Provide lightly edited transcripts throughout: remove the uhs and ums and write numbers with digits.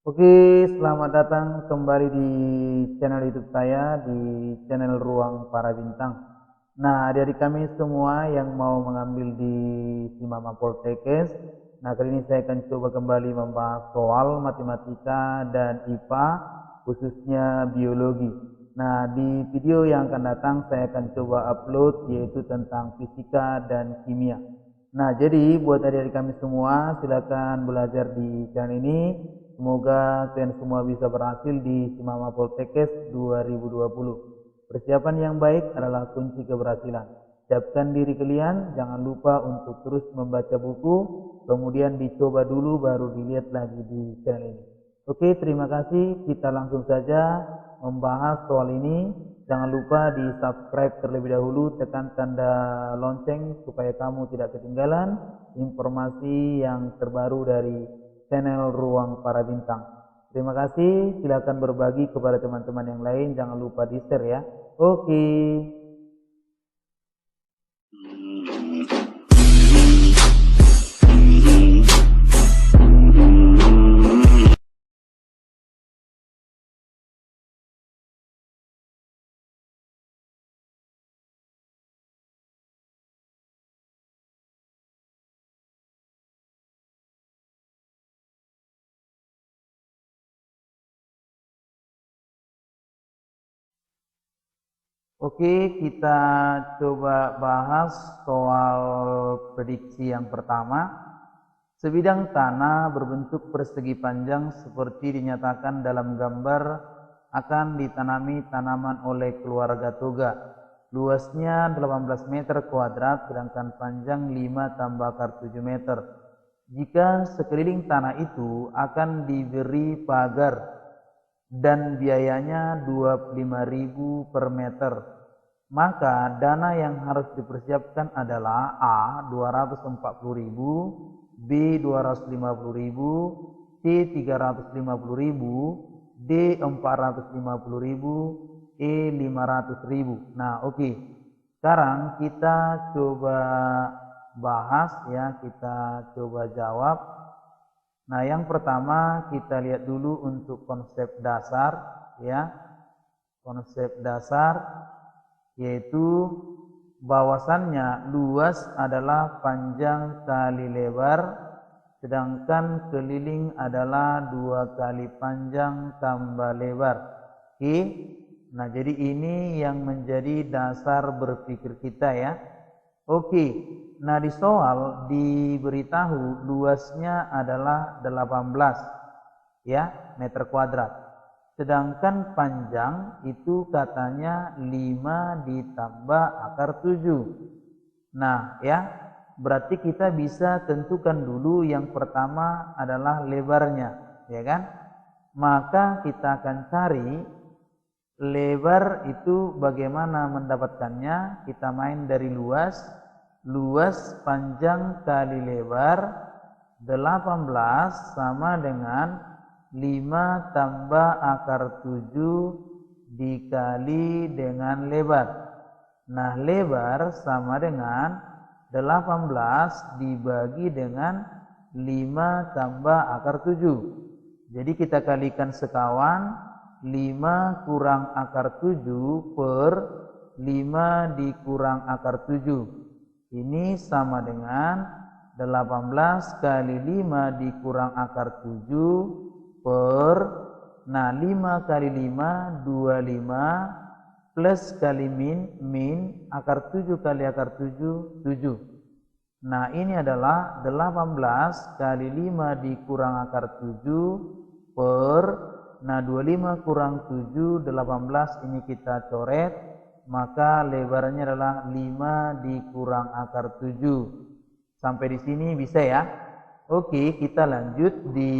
Oke, selamat datang kembali di channel YouTube saya, di channel Ruang Para Bintang. Nah, adik-adik kami semua yang mau mengambil di Simama Poltekkes, nah kali ini saya akan coba kembali membahas soal matematika dan IPA, khususnya biologi. Nah, di video yang akan datang saya akan coba upload yaitu tentang fisika dan kimia. Nah, jadi buat adik-adik kami semua, silakan belajar di channel ini. Semoga kalian semua bisa berhasil di Simama Poltekkes 2020. Persiapan yang baik adalah kunci keberhasilan. Siapkan diri kalian, jangan lupa untuk terus membaca buku, kemudian dicoba dulu baru dilihat lagi di channel ini. Oke, terima kasih. Kita langsung saja membahas soal ini. Jangan lupa di subscribe terlebih dahulu, tekan tanda lonceng supaya kamu tidak ketinggalan informasi yang terbaru dari channel Ruang Para Bintang. Terima kasih, silakan berbagi kepada teman-teman yang lain, jangan lupa di share ya. Oke. Oke, kita coba bahas soal prediksi yang pertama. Sebidang tanah berbentuk persegi panjang seperti dinyatakan dalam gambar akan ditanami tanaman oleh keluarga toga. Luasnya 18 meter kuadrat sedangkan panjang 5 tambah akar 7 meter. Jika sekeliling tanah itu akan diberi pagar dan biayanya 25.000 per meter, maka dana yang harus dipersiapkan adalah A 240.000, B 250.000, C 350.000, D 450.000, E 500.000. Nah, oke. Sekarang kita coba bahas ya, kita coba jawab. Nah, yang pertama kita lihat dulu untuk konsep dasar ya. Konsep dasar yaitu bahwasannya luas adalah panjang kali lebar, sedangkan keliling adalah 2 kali panjang tambah lebar. Oke. Nah, jadi ini yang menjadi dasar berpikir kita ya. Oke. Nah, di soal diberitahu luasnya adalah 18 ya, meter kuadrat. Sedangkan panjang itu katanya 5 ditambah akar 7. Nah, ya, berarti kita bisa tentukan dulu yang pertama adalah lebarnya, ya kan? Maka kita akan cari lebar itu bagaimana mendapatkannya. Kita main dari luas. Luas panjang kali lebar 18 sama dengan 5 tambah akar 7 dikali dengan lebar. Nah, lebar sama dengan 18 dibagi dengan 5 tambah akar 7. Jadi kita kalikan sekawan, 5 kurang akar 7 per 5 dikurang akar 7. Ini sama dengan 18 kali 5 dikurang akar 7 per, nah 5 kali 5 25 plus kali min akar 7 kali akar 7 7. Nah, ini adalah 18 kali 5 dikurang akar 7 per, nah 25 kurang 7 18, ini kita coret. Maka lebarnya adalah 5 dikurang akar 7. Sampai di sini bisa ya? Oke, kita lanjut di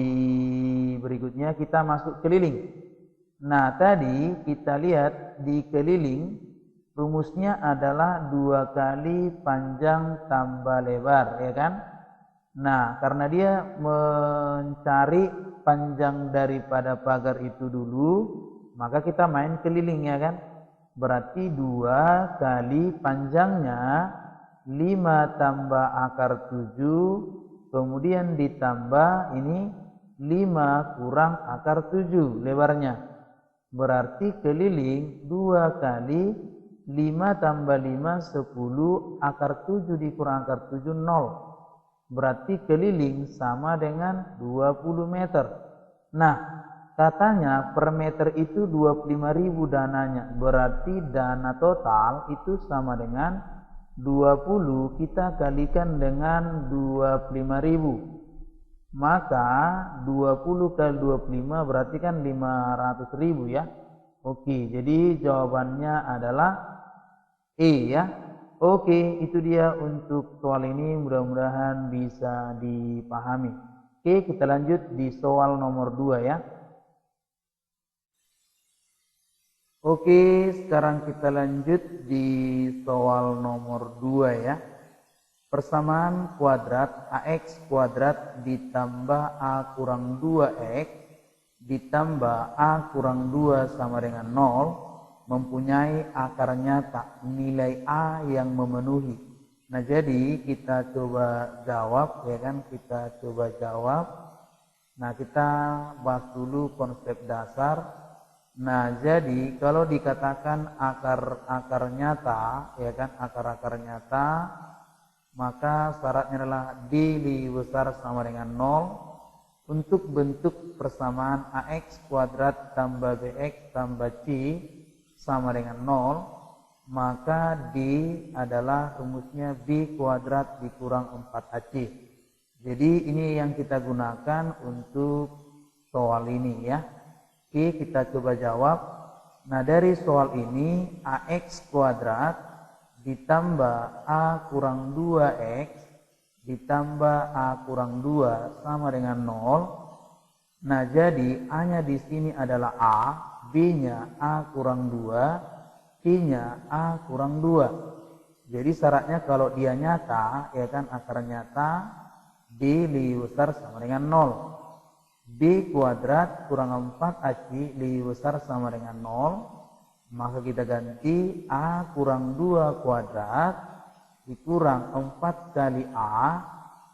berikutnya, kita masuk keliling. Nah, tadi kita lihat di keliling rumusnya adalah 2 kali panjang tambah lebar, ya kan? Nah, karena dia mencari panjang daripada pagar itu dulu, maka kita main keliling, ya kan? Berarti 2 kali panjangnya 5 tambah akar 7, kemudian ditambah ini 5 kurang akar 7 lebarnya. Berarti keliling 2 kali 5 tambah 5 10, akar 7 dikurang akar 7 0. Berarti keliling sama dengan 20 meter. Nah, katanya per meter itu 25.000 dananya. Berarti dana total itu sama dengan 20 kita kalikan dengan 25.000. Maka 20 kali 25 berarti kan 500.000 ya. Oke, jadi jawabannya adalah E ya. Oke, itu dia untuk soal ini, mudah-mudahan bisa dipahami. Oke, kita lanjut di soal nomor 2 ya. Oke, sekarang kita lanjut di soal nomor 2 ya. Persamaan kuadrat AX kuadrat ditambah A kurang 2X ditambah A kurang 2 sama dengan 0 mempunyai akar nyata nilai A yang memenuhi. Nah, jadi kita coba jawab ya kan, kita coba jawab. Nah, kita bahas dulu konsep dasar. Nah, jadi kalau dikatakan akar nyata ya kan, akar nyata, maka syaratnya adalah D lebih besar sama dengan 0. Untuk bentuk persamaan AX kuadrat tambah BX tambah C sama dengan 0, maka D adalah rumusnya B kuadrat dikurang 4AC. Jadi ini yang kita gunakan untuk soal ini ya. Oke, kita coba jawab. Nah, dari soal ini AX kuadrat ditambah A kurang 2X ditambah A kurang 2 sama dengan 0. Nah, jadi A-nya di sini adalah A, B-nya A kurang 2, C-nya A kurang 2. Jadi syaratnya kalau dia nyata, ya kan, akar nyata, D lebih besar sama dengan 0. B kuadrat kurang 4AC lebih besar sama dengan 0. Maka kita ganti A kurang 2 kuadrat dikurang 4 kali A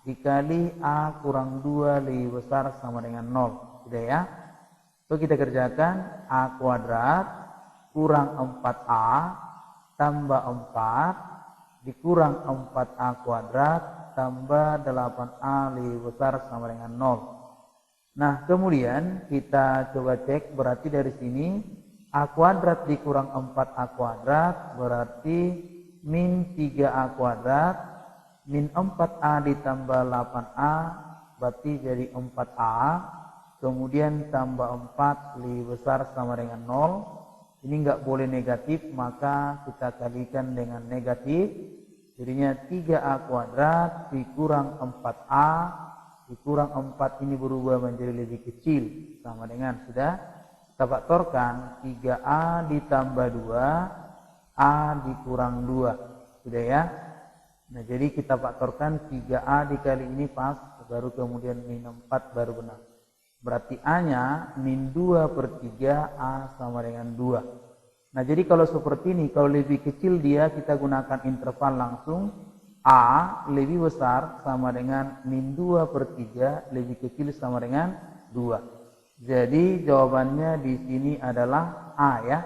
dikali A kurang 2 lebih besar sama dengan 0. Sudah ya? So, kita kerjakan A kuadrat kurang 4A tambah 4 dikurang 4A kuadrat tambah 8A lebih besar sama dengan 0. Nah, kemudian kita coba cek, berarti dari sini A kuadrat dikurang 4A kuadrat berarti min 3A kuadrat min 4A ditambah 8A berarti jadi 4A. Kemudian tambah 4 lebih besar sama dengan 0. Ini enggak boleh negatif, maka kita kalikan dengan negatif. Jadinya 3A kuadrat dikurang 4A dikurang 4 ini berubah menjadi lebih kecil sama dengan, sudah kita faktorkan 3A ditambah 2 A dikurang 2. Sudah ya. Nah, jadi kita faktorkan 3A dikali ini pas, baru kemudian min 4 baru benar. Berarti A-nya min 2 per 3 A sama dengan 2. Nah, jadi kalau seperti ini, kalau lebih kecil dia, kita gunakan interval langsung. A lebih besar sama dengan min 2 per 3, lebih kecil sama dengan 2. Jadi jawabannya di sini adalah A ya.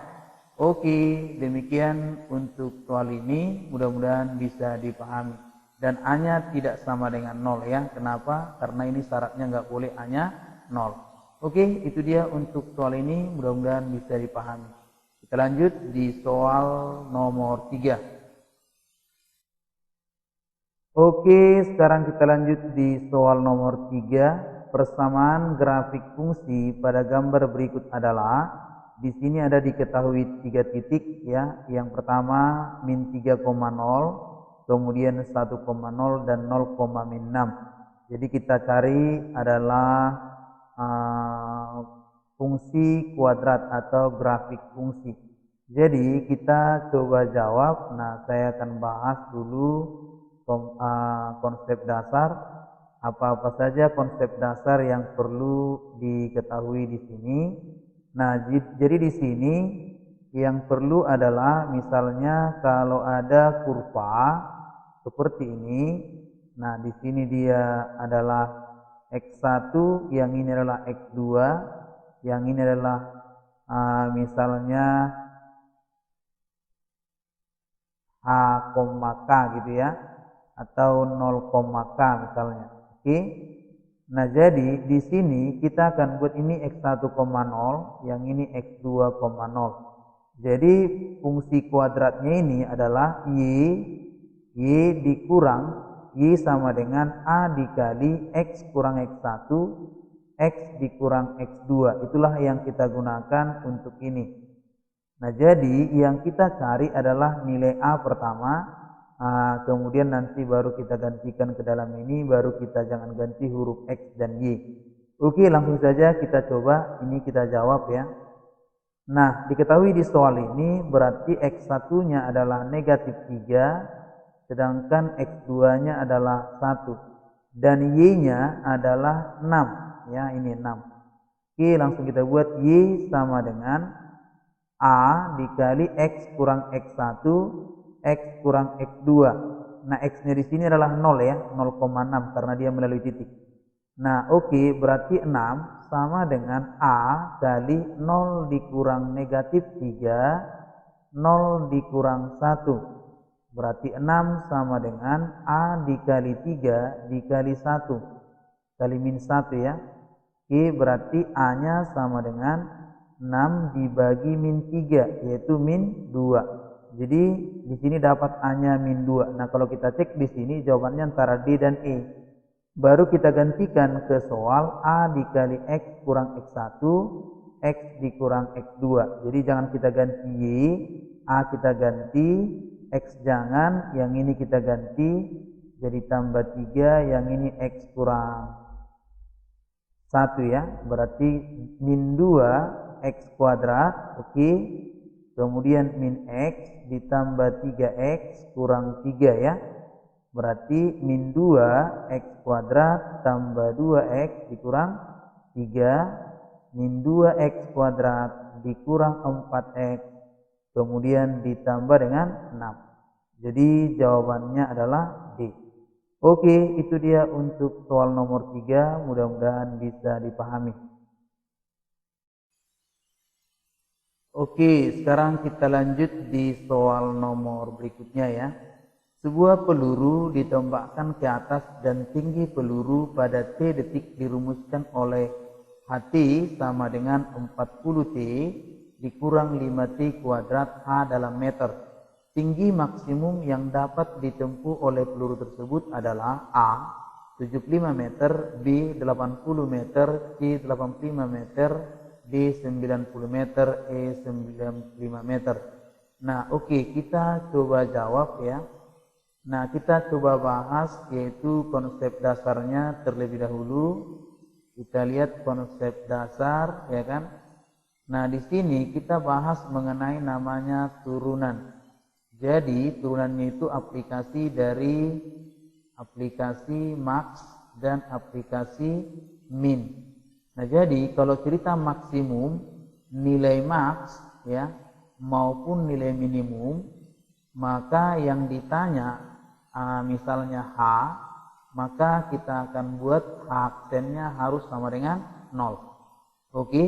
Oke, demikian untuk soal ini, mudah-mudahan bisa dipahami. Dan A-nya tidak sama dengan 0 ya. Kenapa? Karena ini syaratnya nggak boleh A-nya 0. Oke, itu dia untuk soal ini, mudah-mudahan bisa dipahami. Kita lanjut di soal nomor 3. Oke, sekarang kita lanjut di soal nomor 3. Persamaan grafik fungsi pada gambar berikut adalah, di sini ada diketahui 3 titik ya. Yang pertama min 3,0, kemudian 1,0 dan 0,6. Jadi kita cari adalah fungsi kuadrat atau grafik fungsi. Jadi kita coba jawab. Nah, saya akan bahas dulu konsep dasar. Apa-apa saja konsep dasar yang perlu diketahui di sini. Nah, jadi di sini yang perlu adalah misalnya kalau ada kurva seperti ini. Nah, di sini dia adalah X1, yang ini adalah X2, yang ini adalah misalnya H, K gitu ya, atau 0, K misalnya. Oke. Nah, jadi di sini kita akan buat ini X1,0, yang ini X2,0. Jadi fungsi kuadratnya ini adalah Y dikurang Y sama dengan A dikali X kurang X1, X dikurang X2. Itulah yang kita gunakan untuk ini. Nah, jadi yang kita cari adalah nilai A pertama, kemudian nanti baru kita gantikan ke dalam ini, baru kita jangan ganti huruf X dan Y. Oke, langsung saja kita coba, ini kita jawab ya. Nah, diketahui di soal ini berarti X1-nya adalah negatif 3, sedangkan X2-nya adalah 1. Dan Y-nya adalah 6. Ya, ini 6. Oke, langsung kita buat Y sama dengan A dikali X kurang X1, X kurang X2. Nah, X-nya di sini adalah 0 ya, 0,6 karena dia melalui titik. Nah, oke, berarti 6 sama dengan A kali 0 dikurang negatif 3, 0 dikurang 1. Berarti 6 sama dengan A dikali 3 dikali 1 kali min 1 ya. Oke, berarti A-nya sama dengan 6 dibagi min 3, yaitu min 2. Jadi di sini dapat A-nya min 2. Nah, kalau kita cek di sini jawabannya antara D dan E. Baru kita gantikan ke soal A dikali X kurang X1, X dikurang X2. Jadi jangan kita ganti Y, A kita ganti, X jangan, yang ini kita ganti. Jadi tambah 3, yang ini X kurang 1 ya. Berarti min 2 X kuadrat, oke. Kemudian min X ditambah 3X kurang 3 ya. Berarti min 2 X kuadrat tambah 2X dikurang 3. Min 2X kuadrat dikurang 4X. Kemudian ditambah dengan 6. Jadi jawabannya adalah D. Oke, itu dia untuk soal nomor 3. Mudah-mudahan bisa dipahami. Oke, sekarang kita lanjut di soal nomor berikutnya ya. Sebuah peluru ditembakkan ke atas dan tinggi peluru pada T detik dirumuskan oleh HT sama dengan 40T dikurang 5T kuadrat H dalam meter. Tinggi maksimum yang dapat ditempuh oleh peluru tersebut adalah A 75 meter, B 80 meter, C 85 meter, D 90 meter, E 95 meter. Nah, oke, kita coba jawab ya. Nah, kita coba bahas yaitu konsep dasarnya terlebih dahulu. Kita lihat konsep dasar ya kan. Nah, di sini kita bahas mengenai namanya turunan. Jadi, turunannya itu aplikasi dari aplikasi max dan aplikasi min. Nah, jadi kalau cerita maksimum, nilai max ya maupun nilai minimum, maka yang ditanya misalnya H, maka kita akan buat H aksennya harus sama dengan 0. Oke.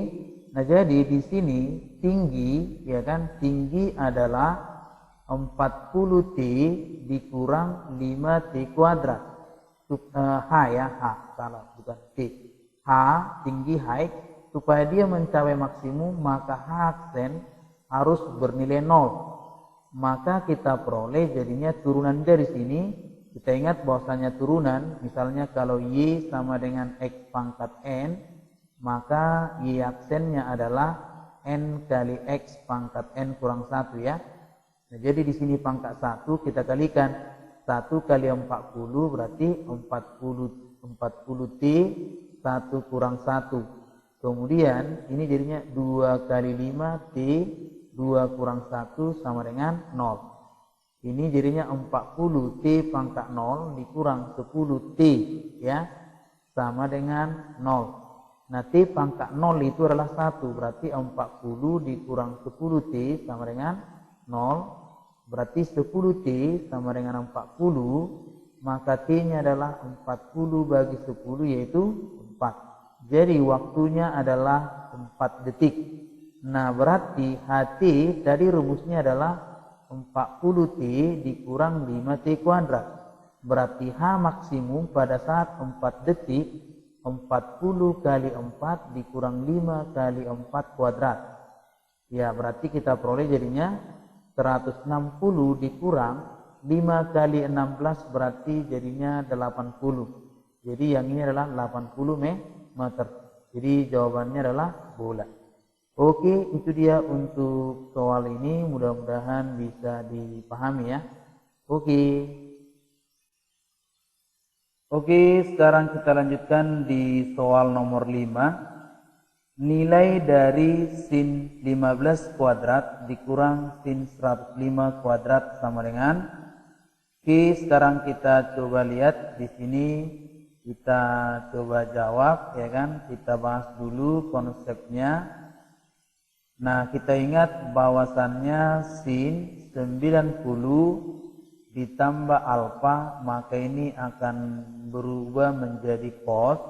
Nah, jadi di sini tinggi ya kan, tinggi adalah 40T dikurang 5T kuadrat. H ya, H, salah bukan T. H tinggi height, supaya dia mencapai maksimum maka H aksen harus bernilai 0. Maka kita peroleh jadinya turunan dari sini. Kita ingat bahwasanya turunan, misalnya kalau Y sama dengan X pangkat N, maka Y aksennya adalah N kali X pangkat N kurang 1 ya. Nah, jadi di sini pangkat 1 kita kalikan 1 kali 40 berarti 40T 1 kurang 1. Kemudian ini jadinya 2 kali 5T 2 kurang 1 sama dengan 0. Ini jadinya 40T pangkat 0 dikurang 10T ya sama dengan 0. Nah, T pangkat 0 itu adalah 1, berarti 40 dikurang 10T sama dengan 0. Berarti 10T sama dengan 40 maka T-nya adalah 40 bagi 10 yaitu 4. Jadi waktunya adalah 4 detik. Nah berarti HT tadi rumusnya adalah 40T dikurang 5T kuadrat. Berarti H maksimum pada saat 4 detik 40 kali 4 dikurang 5 kali 4 kuadrat. Ya berarti kita peroleh jadinya 160 dikurang 5 kali 16 berarti jadinya 80. Jadi yang ini adalah 80 meter. Jadi jawabannya adalah bola. Oke, itu dia untuk soal ini. Mudah-mudahan bisa dipahami ya. Oke, sekarang kita lanjutkan di soal nomor 5. Nilai dari sin 15 kuadrat dikurang sin 105 kuadrat sama dengan. Oke, sekarang kita coba lihat di sini, kita coba jawab ya kan, kita bahas dulu konsepnya. Nah, kita ingat bahwasannya sin 90 ditambah alfa, maka ini akan berubah menjadi cos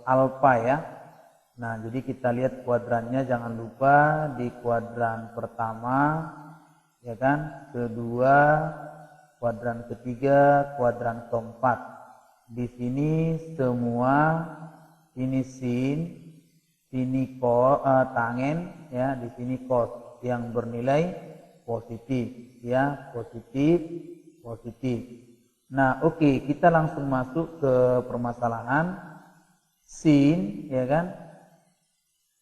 alfa ya. Nah, jadi kita lihat kuadrannya, jangan lupa di kuadran pertama ya kan, kedua, kuadran ketiga, kuadran keempat. Di sini semua ini sin, sini tangen ya, di sini cos yang bernilai positif ya, positif. Nah, oke, kita langsung masuk ke permasalahan. Sin ya kan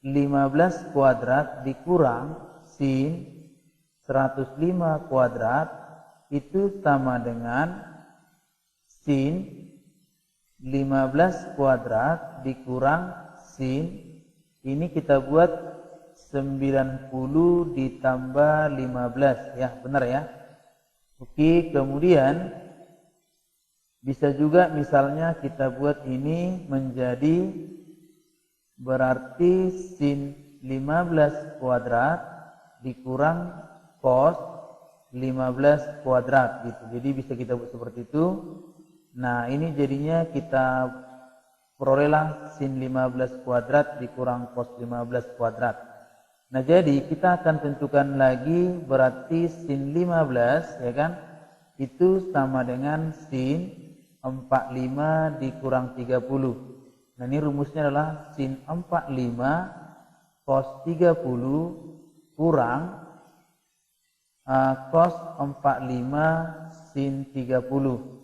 15 kuadrat dikurang sin 105 kuadrat itu sama dengan sin 15 kuadrat dikurang sin, ini kita buat 90 ditambah 15 ya, benar ya. Oke, kemudian bisa juga misalnya kita buat ini menjadi berarti sin 15 kuadrat dikurang cos 15 kuadrat gitu. Jadi bisa kita buat seperti itu. Nah, ini jadinya kita perolehlah sin 15 kuadrat dikurang cos 15 kuadrat. Nah, jadi kita akan tentukan lagi berarti sin 15 ya kan, itu sama dengan sin 45 dikurang 30. Nah, ini rumusnya adalah sin 45 cos 30 kurang cos 45 sin 30.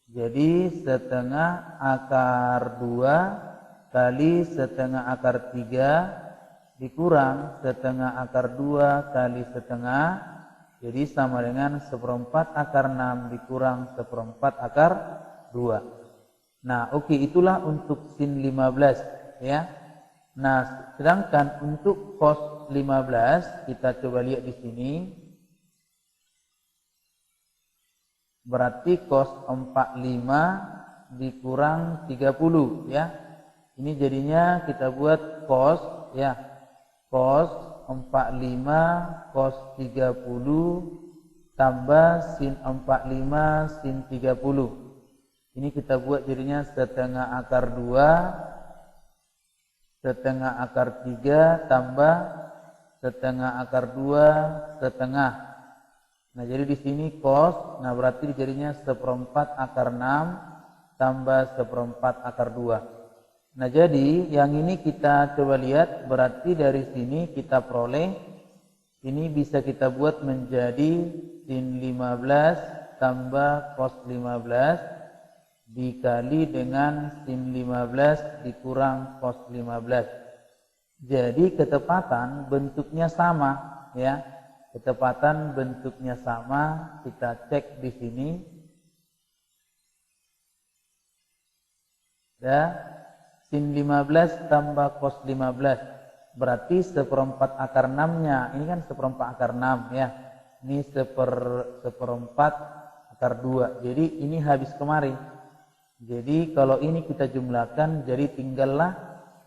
Jadi setengah akar 2 kali setengah akar 3 dikurang setengah akar 2 kali setengah. Jadi sama dengan 1/4 akar 6 dikurang 1/4 akar 2. Nah, oke, itulah untuk sin 15 ya. Nah, sedangkan untuk cos 15 kita coba lihat di sini. Berarti cos 45 dikurang 30 ya. Ini jadinya kita buat cos ya. Cos 45 cos 30 tambah sin 45 sin 30. Ini kita buat jadinya setengah akar 2 setengah akar 3 tambah setengah akar 2 setengah. Nah, jadi di sini cos, nah berarti jadinya 1/4 akar 6 tambah 1/4 akar 2. Nah, jadi yang ini kita coba lihat, berarti dari sini kita peroleh, ini bisa kita buat menjadi sin 15 tambah cos 15 dikali dengan sin 15 dikurang cos 15. Jadi ketepatan bentuknya sama ya. Ketepatan bentuknya sama, kita cek di sini. Ya, sin 15 tambah cos 15 berarti 1/4 akar 6-nya. Ini kan 1/4 akar 6 ya. Ini 1/4 akar 2. Jadi ini habis kemari. Jadi kalau ini kita jumlahkan jadi tinggallah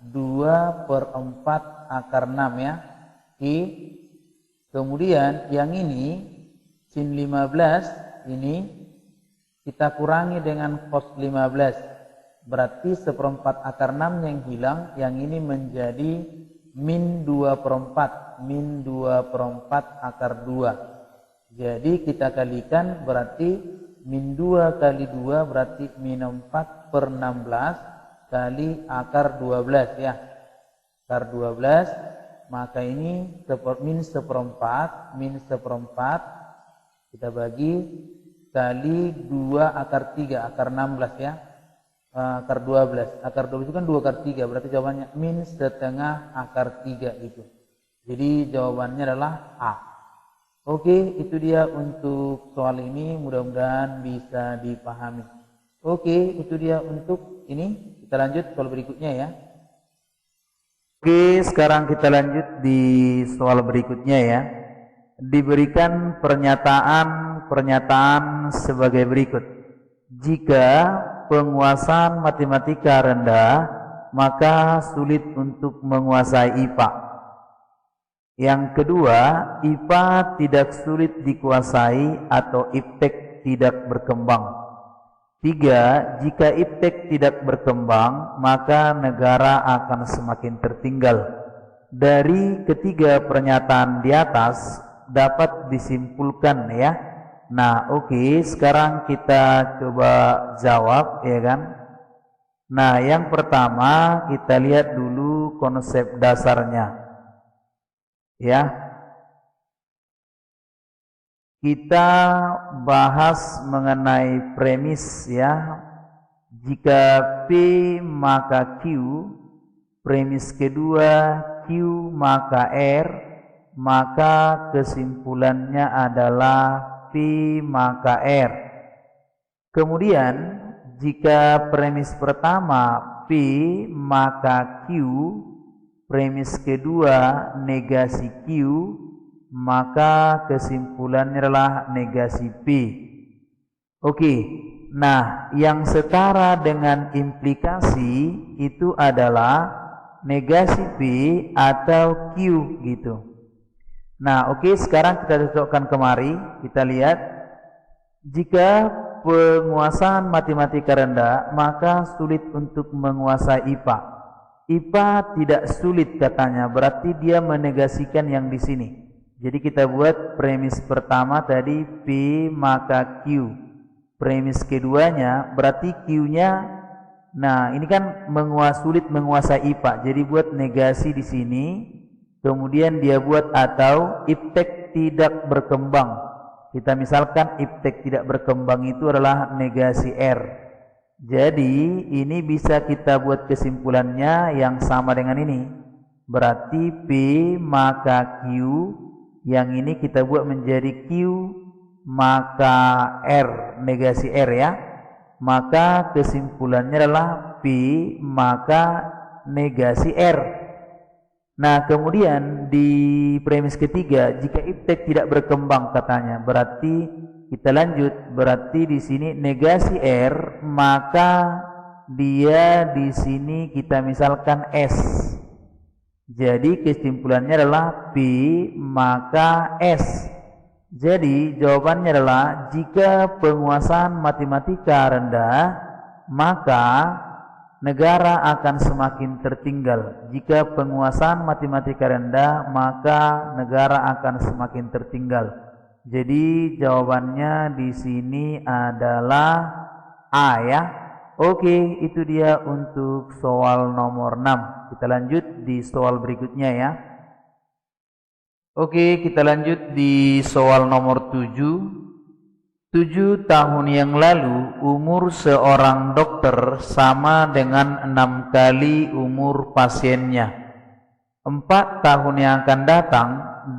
2/4 akar 6 ya. Kemudian yang ini sin 15 ini kita kurangi dengan cos 15. Berarti 1/4 akar 6 yang hilang, yang ini menjadi min 2/4. Min 2/4 akar 2. Jadi kita kalikan, berarti min 2 kali 2 berarti min 4/16 kali akar 12 ya. Akar 12, maka ini min 1/4. Min 1/4 kita bagi kali 2 akar 3, akar 16 ya. Akar 12. Akar 12 itu kan 2 akar 3, berarti jawabannya min setengah akar 3 itu. Jadi jawabannya adalah A. Oke, itu dia untuk soal ini, mudah-mudahan bisa dipahami. Oke, itu dia untuk ini. Kita lanjut soal berikutnya ya. Oke, sekarang kita lanjut di soal berikutnya ya. Diberikan pernyataan sebagai berikut. Jika penguasaan matematika rendah, maka sulit untuk menguasai IPA. Yang kedua, IPA tidak sulit dikuasai atau iptek tidak berkembang. 3. Jika iptek tidak berkembang, maka negara akan semakin tertinggal. Dari ketiga pernyataan di atas dapat disimpulkan ya. Nah, oke, sekarang kita coba jawab ya kan. Nah, yang pertama kita lihat dulu konsep dasarnya. Ya. Kita bahas mengenai premis ya. Jika P maka Q, premis kedua Q maka R, maka kesimpulannya adalah P maka R. Kemudian jika premis pertama P maka Q, premis kedua negasi Q, maka kesimpulannya adalah negasi P. Oke, nah yang setara dengan implikasi itu adalah negasi P atau Q gitu. Nah, oke, sekarang kita cocokkan kemari. Kita lihat, jika penguasaan matematika rendah, maka sulit untuk menguasai IPA. IPA tidak sulit katanya, berarti dia menegasikan yang di sini. Jadi kita buat premis pertama tadi P maka Q. Premis keduanya berarti Q-nya, nah ini kan sulit menguasai IPA. Jadi buat negasi di sini. Kemudian dia buat atau iptek tidak berkembang. Kita misalkan iptek tidak berkembang itu adalah negasi R. Jadi ini bisa kita buat kesimpulannya yang sama dengan ini. Berarti P maka Q, yang ini kita buat menjadi Q maka R, negasi R ya. Maka kesimpulannya adalah P maka negasi R. Nah, kemudian di premis ketiga, jika iptek tidak berkembang katanya, berarti kita lanjut, berarti di sini negasi R, maka dia di sini kita misalkan S. Jadi kesimpulannya adalah P maka S. Jadi jawabannya adalah jika penguasaan matematika rendah, maka negara akan semakin tertinggal. Jika penguasaan matematika rendah, maka negara akan semakin tertinggal. Jadi jawabannya di sini adalah A ya. Oke, itu dia untuk soal nomor 6. Kita lanjut di soal berikutnya ya. Oke, kita lanjut di soal nomor 7. 7 tahun yang lalu umur seorang dokter sama dengan 6 kali umur pasiennya. 4 tahun yang akan datang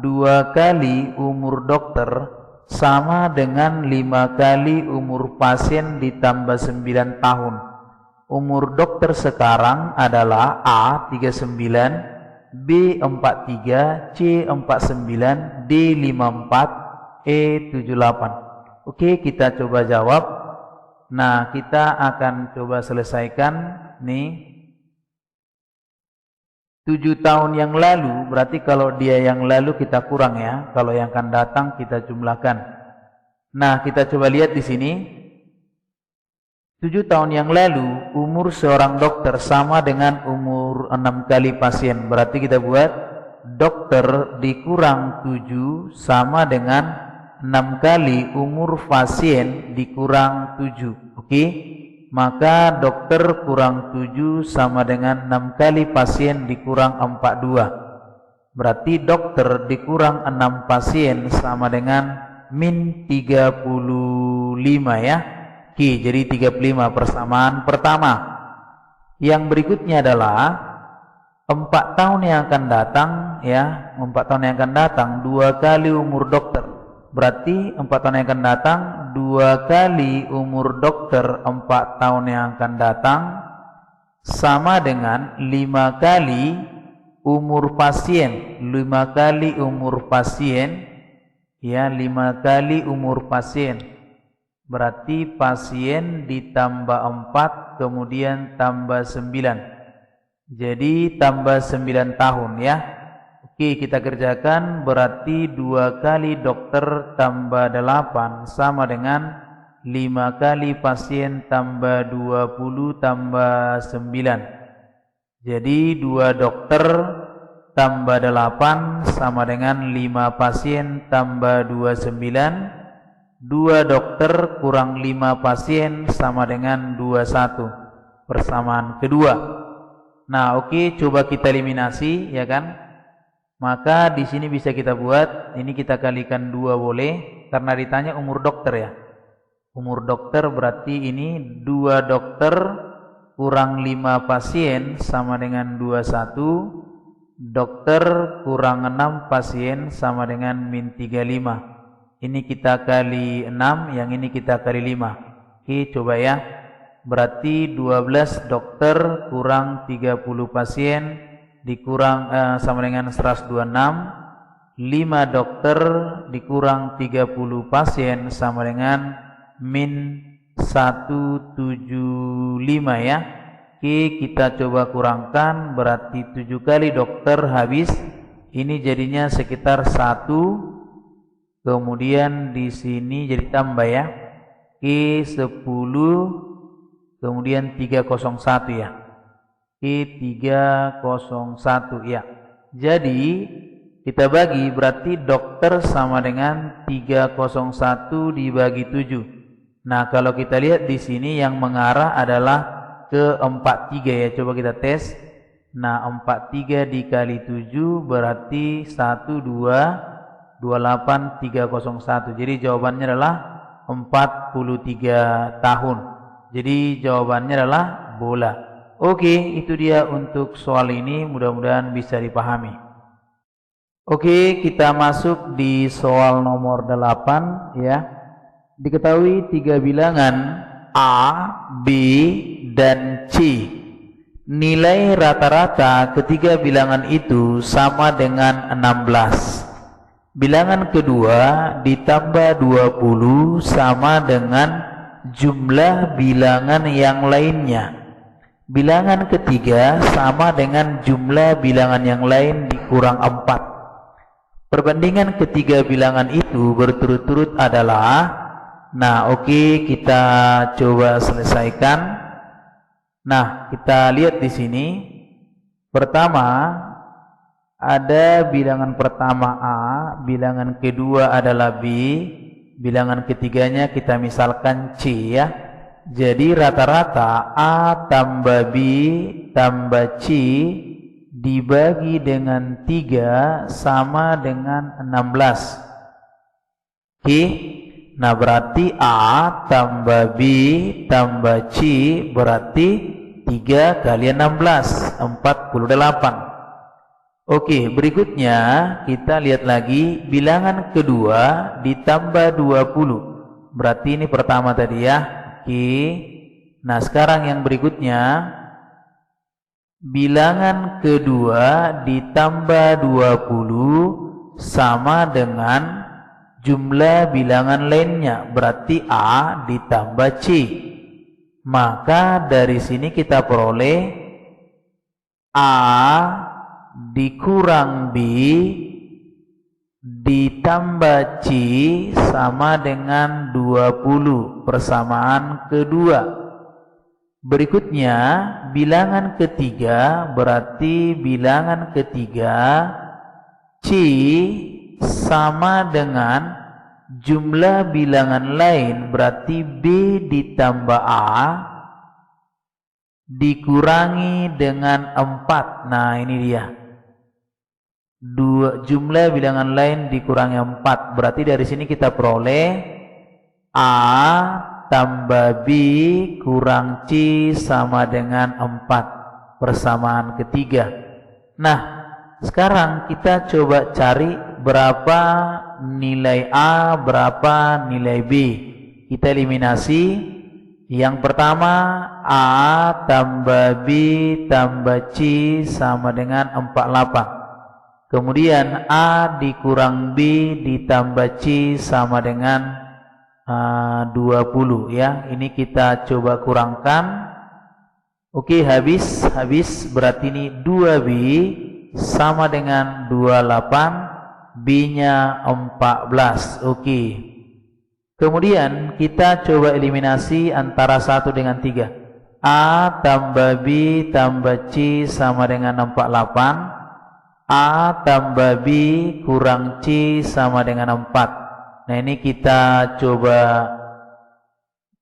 2 kali umur dokter sama dengan 5 kali umur pasien ditambah 9 tahun. Umur dokter sekarang adalah A 39, B 43, C 49, D 54, E 78. Oke, kita coba jawab. Nah, kita akan coba selesaikan nih. 7 tahun yang lalu, berarti kalau dia yang lalu kita kurang ya. Kalau yang akan datang kita jumlahkan. Nah, kita coba lihat di sini. 7 tahun yang lalu umur seorang dokter sama dengan umur 6 kali pasien. Berarti kita buat dokter dikurang 7 sama dengan 6 kali umur pasien dikurang 7. Oke? Maka dokter kurang 7 sama dengan 6 kali pasien dikurang 42. Berarti dokter dikurang 6 pasien sama dengan min 35 ya. Oke, jadi 35 persamaan pertama. Yang berikutnya adalah 4 tahun yang akan datang ya, 4 tahun yang akan datang 2 kali umur dokter. Berarti 4 tahun yang akan datang 2 kali umur dokter 4 tahun yang akan datang sama dengan 5 kali umur pasien. 5 kali umur pasien ya, 5 kali umur pasien. Berarti pasien ditambah 4 kemudian tambah 9. Jadi tambah 9 tahun ya. Oke, kita kerjakan. Berarti 2 kali dokter tambah 8 sama dengan 5 kali pasien tambah 20 tambah 9. Jadi 2 dokter tambah 8 sama dengan 5 pasien tambah 29. 2 dokter kurang 5 pasien sama dengan 21. Persamaan kedua. Nah, oke, coba kita eliminasi ya kan. Maka di sini bisa kita buat, ini kita kalikan 2 boleh karena ditanya umur dokter ya. Umur dokter berarti ini 2 dokter kurang 5 pasien sama dengan 21. Dokter kurang 6 pasien sama dengan min 35. Ini kita kali 6, yang ini kita kali 5. Oke, coba ya. Berarti 12 dokter kurang 30 pasien dikurang sama dengan 126. 5 dokter dikurang 30 pasien sama dengan min 175 ya. Oke, kita coba kurangkan. Berarti 7 kali dokter habis. Ini jadinya sekitar 1. Kemudian di sini jadi tambah ya. Oke, 10 kemudian 301 ya. Oke, 301 ya. Jadi kita bagi berarti dokter sama dengan 301 dibagi 7. Nah, kalau kita lihat di sini yang mengarah adalah ke 43 ya. Coba kita tes. Nah, 43 dikali 7 berarti 1 2 28 301. Jadi jawabannya adalah 43 tahun. Jadi jawabannya adalah bola. Oke, itu dia untuk soal ini, mudah-mudahan bisa dipahami. Oke, kita masuk di soal nomor 8 ya. Diketahui 3 bilangan A, B, dan C. Nilai rata-rata ketiga bilangan itu sama dengan 16. Bilangan kedua ditambah 20 sama dengan jumlah bilangan yang lainnya. Bilangan ketiga sama dengan jumlah bilangan yang lain dikurang 4. Perbandingan ketiga bilangan itu berturut-turut adalah, nah oke, kita coba selesaikan. Nah, kita lihat di sini. Pertama, ada bilangan pertama A, bilangan kedua adalah B, bilangan ketiganya kita misalkan C ya. Jadi rata-rata A tambah B tambah C dibagi dengan 3 sama dengan 16. Oke, nah berarti A tambah B tambah C berarti 3 kali 16, 48. Oke, berikutnya kita lihat lagi bilangan kedua ditambah 20. Berarti ini pertama tadi ya. Oke. Nah, sekarang yang berikutnya bilangan kedua ditambah 20 sama dengan jumlah bilangan lainnya. Berarti A ditambah C. Maka dari sini kita peroleh A dikurang B ditambah C sama dengan 20. Persamaan kedua. Berikutnya bilangan ketiga, berarti bilangan ketiga C sama dengan jumlah bilangan lain, berarti B ditambah A dikurangi dengan 4. Nah ini dia, jumlah bilangan lain dikurangi 4. Berarti dari sini kita peroleh A tambah B kurang C sama dengan 4. Persamaan ketiga. Nah sekarang kita coba cari berapa nilai A, berapa nilai B. Kita eliminasi. Yang pertama A tambah B tambah C sama dengan 48. Kemudian A dikurang B ditambah C sama dengan 20 ya. Ini kita coba kurangkan. Oke, habis berarti ini 2B sama dengan 28, B-nya 14. Oke. Kemudian kita coba eliminasi antara 1 dengan 3. A tambah B tambah C sama dengan 48. A tambah B kurang C sama dengan 4. Nah ini kita coba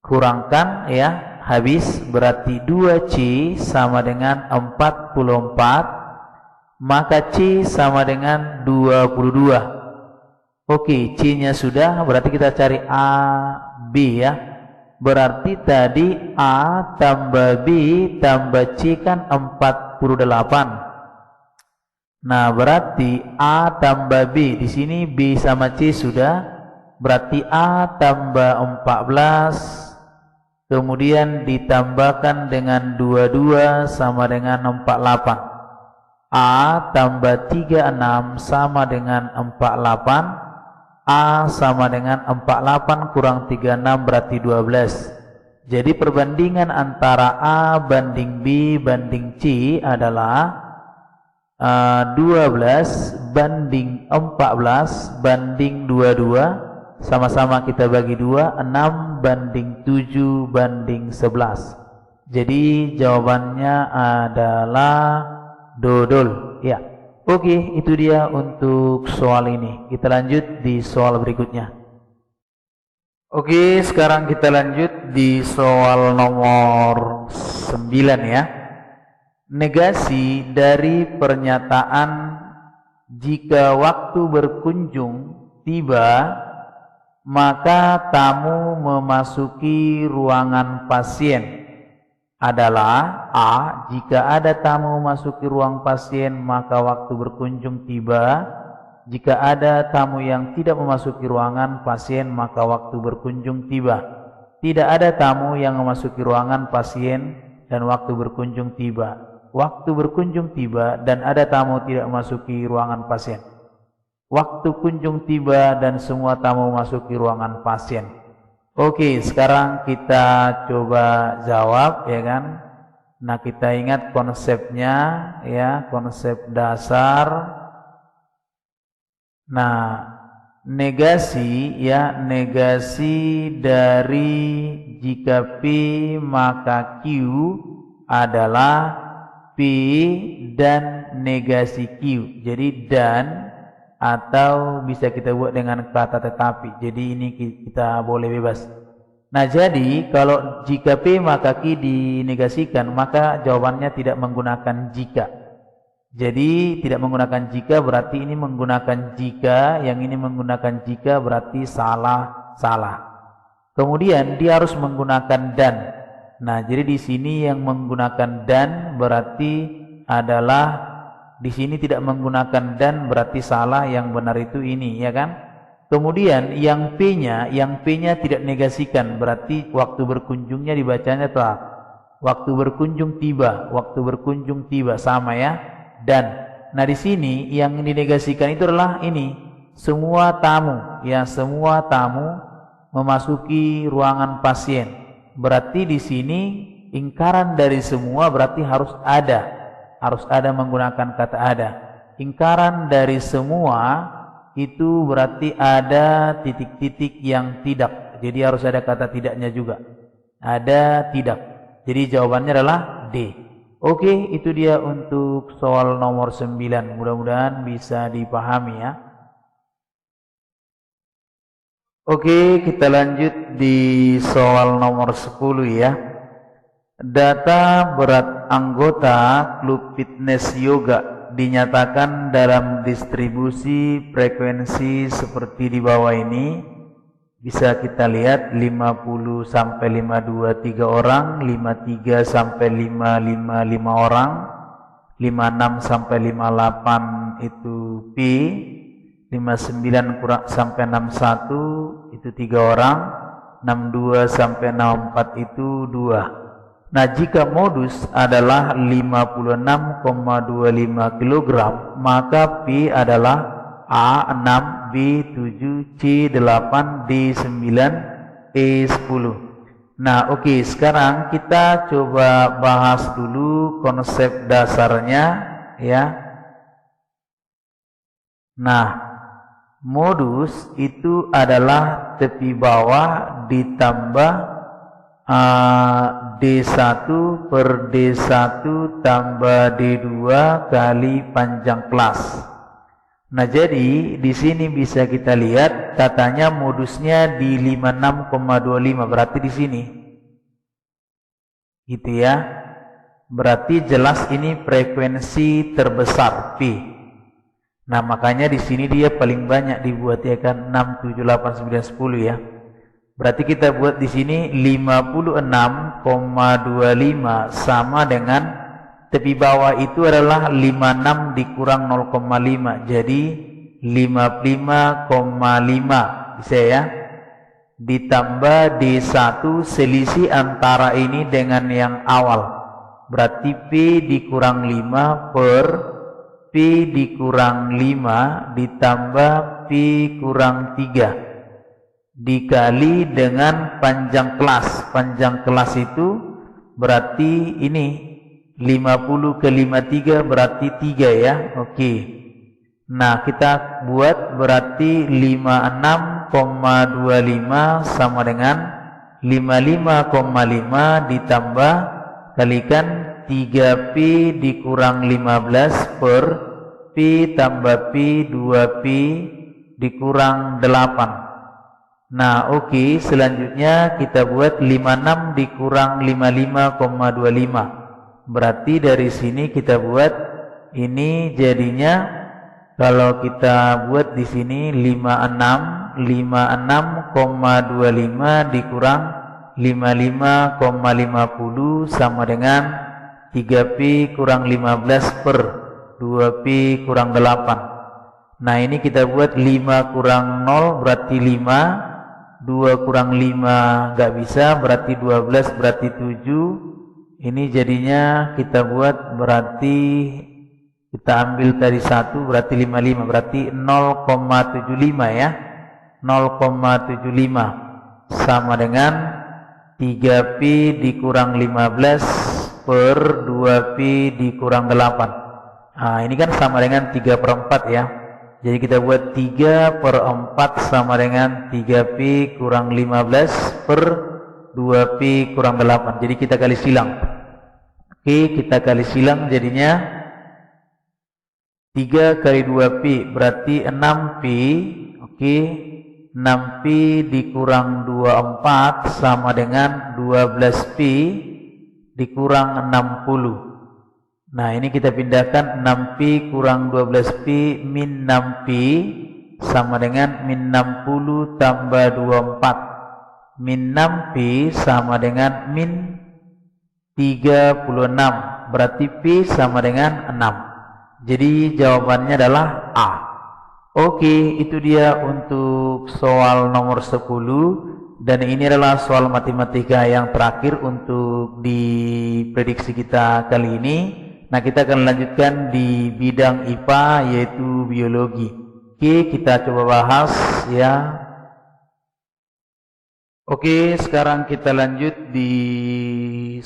kurangkan ya. Habis berarti 2C sama dengan 44, maka C sama dengan 22. Oke, C-nya sudah, berarti kita cari A, B ya. Berarti tadi A tambah B tambah C kan 48. Nah, berarti A tambah B, di sini B sama C sudah, berarti A tambah 14, kemudian ditambahkan dengan 22 sama dengan 48. A tambah 36 sama dengan 48. A sama dengan 48 kurang 36 berarti 12. Jadi perbandingan antara A banding B banding C adalah 12 banding 14 banding 22. Sama-sama kita bagi 2, 6 banding 7 banding 11. Jadi jawabannya adalah dodol ya. Oke, itu dia untuk soal ini. Kita lanjut di soal berikutnya. Oke, sekarang kita lanjut di soal nomor 9 ya. Negasi dari pernyataan jika waktu berkunjung tiba, maka tamu memasuki ruangan pasien adalah A. Jika ada tamu memasuki ruang pasien, maka waktu berkunjung tiba. Jika ada tamu yang tidak memasuki ruangan pasien, maka waktu berkunjung tiba. Tidak ada tamu yang memasuki ruangan pasien dan waktu berkunjung tiba. Waktu berkunjung tiba dan ada tamu tidak memasuki ruangan pasien. Waktu kunjung tiba dan semua tamu memasuki ruangan pasien. Oke, sekarang kita coba jawab ya kan. Nah, kita ingat konsepnya ya, konsep dasar. Nah, negasi ya, negasi dari jika P maka Q adalah P dan negasi Q. Jadi dan, atau bisa kita buat dengan kata tetapi. Jadi ini kita boleh bebas. Nah, jadi kalau jika P maka Q dinegasikan, maka jawabannya tidak menggunakan jika. Jadi tidak menggunakan jika berarti ini menggunakan jika, yang ini menggunakan jika berarti salah. Kemudian dia harus menggunakan dan. Nah, jadi di sini yang menggunakan dan berarti adalah, di sini tidak menggunakan dan berarti salah, yang benar itu ini ya kan. Kemudian yang P-nya tidak negasikan, berarti waktu berkunjungnya dibacanya telah. Waktu berkunjung tiba sama ya. Dan nah di sini yang dinegasikan itu adalah ini, semua tamu ya, semua tamu memasuki ruangan pasien. Berarti di sini ingkaran dari semua berarti harus ada menggunakan kata ada. Ingkaran dari semua itu berarti ada titik-titik yang tidak. Jadi harus ada kata tidaknya juga. Ada tidak. Jadi jawabannya adalah D. Oke, itu dia untuk soal nomor 9. Mudah-mudahan bisa dipahami ya. Oke, kita lanjut di soal nomor 10 ya. Data berat anggota klub fitness yoga dinyatakan dalam distribusi frekuensi seperti di bawah ini. Bisa kita lihat 50 sampai 523 orang, 53 sampai 555 orang, 56 sampai 58 itu P, 59 kurang sampai 61 itu 3 orang, 62 sampai 64 itu 2. Nah, jika modus adalah 56,25 kg, maka P adalah A6, B 7, C 8, D 9, E 10. Nah, oke, sekarang kita coba bahas dulu konsep dasarnya ya. Nah, modus itu adalah tepi bawah ditambah D1 per D1 tambah D2 kali panjang kelas. Nah, jadi di sini bisa kita lihat katanya modusnya di 56,25, berarti di sini. Gitu ya. Berarti jelas ini frekuensi terbesar P. Nah, makanya di sini dia paling banyak dibuat ya kan 6, 7, 8, 9, 10 ya. Berarti kita buat di sini 56,25 sama dengan tepi bawah itu adalah 56 dikurang 0,5. Jadi 55,5 bisa ya. Ditambah D1 selisih antara ini dengan yang awal. Berarti P dikurang 5 per P dikurang 5 ditambah P kurang 3 dikali dengan panjang kelas. Panjang kelas itu berarti ini 50 ke 53 berarti 3 ya. Oke. Nah, kita buat berarti 56,25 sama dengan 55,5 ditambah kalikan 3P dikurang 15 per P tambah P 2P dikurang 8. Nah, oke, selanjutnya kita buat 56 dikurang 55,25. Berarti dari sini kita buat ini jadinya kalau kita buat di sini 56,25 dikurang 55,50 sama dengan 3P kurang 15 per 2P kurang 8. Nah, ini kita buat 5 kurang 0 berarti 5, 2 kurang 5 nggak bisa berarti 12 berarti 7. Ini jadinya kita buat berarti kita ambil tadi 1 berarti 55 berarti 0,75 ya. 0,75 sama dengan 3P dikurang 15 per 2P dikurang 8. Nah, ini kan sama dengan 3 per 4 ya. Jadi kita buat 3 per 4 sama dengan 3P kurang 15 per 2P kurang 8. Jadi kita kali silang. Oke, kita kali silang jadinya 3 kali 2P berarti 6P. Oke, 6P dikurang 24 sama dengan 12P dikurang 60. Nah, ini kita pindahkan 6P kurang 12P min 6P sama dengan min 60 tambah 24. Min 6P sama dengan min 36. Berarti P sama dengan 6. Jadi jawabannya adalah A. Oke, itu dia untuk soal nomor 10. Dan ini adalah soal matematika yang terakhir untuk di prediksi kita kali ini. Nah, kita akan lanjutkan di bidang IPA yaitu biologi. Oke, kita coba bahas ya. Oke, sekarang kita lanjut di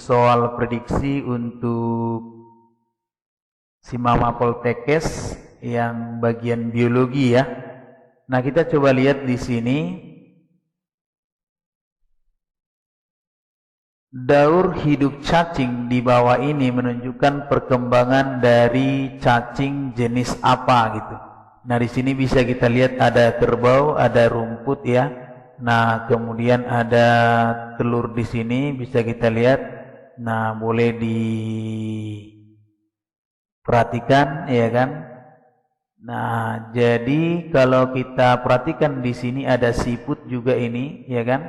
soal prediksi untuk Simama Poltekkes yang bagian biologi ya. Nah, kita coba lihat di sini. Daur hidup cacing di bawah ini menunjukkan perkembangan dari cacing jenis apa gitu. Nah, di sini bisa kita lihat ada kerbau, ada rumput ya. Nah, kemudian ada telur di sini bisa kita lihat. Nah, boleh diperhatikan ya kan. Nah, jadi kalau kita perhatikan di sini ada siput juga ini ya kan.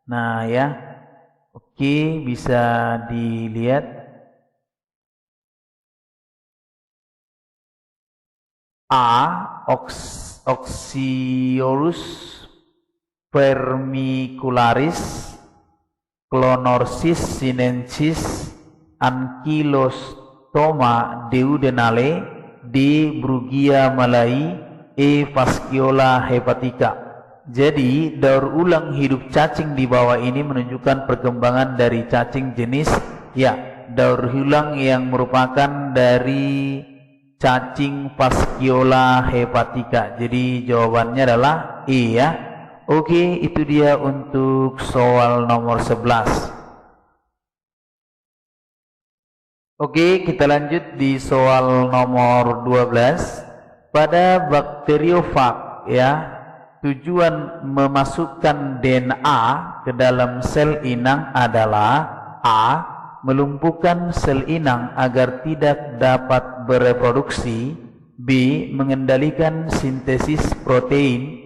Nah, ya. Oke, bisa dilihat. Oxyolus vermicularis, Clonorchis sinensis, Ankylostoma duodenale, D. Brugia malai, E. Fasciola hepatica. Jadi, daur ulang hidup cacing di bawah ini menunjukkan perkembangan dari cacing jenis daur ulang yang merupakan dari cacing Fasciola hepatica. Jadi, jawabannya adalah E ya. Oke, itu dia untuk soal nomor 11. Oke, kita lanjut di soal nomor 12. Pada bakteriofag ya, tujuan memasukkan DNA ke dalam sel inang adalah A. Melumpuhkan sel inang agar tidak dapat bereproduksi, B. Mengendalikan sintesis protein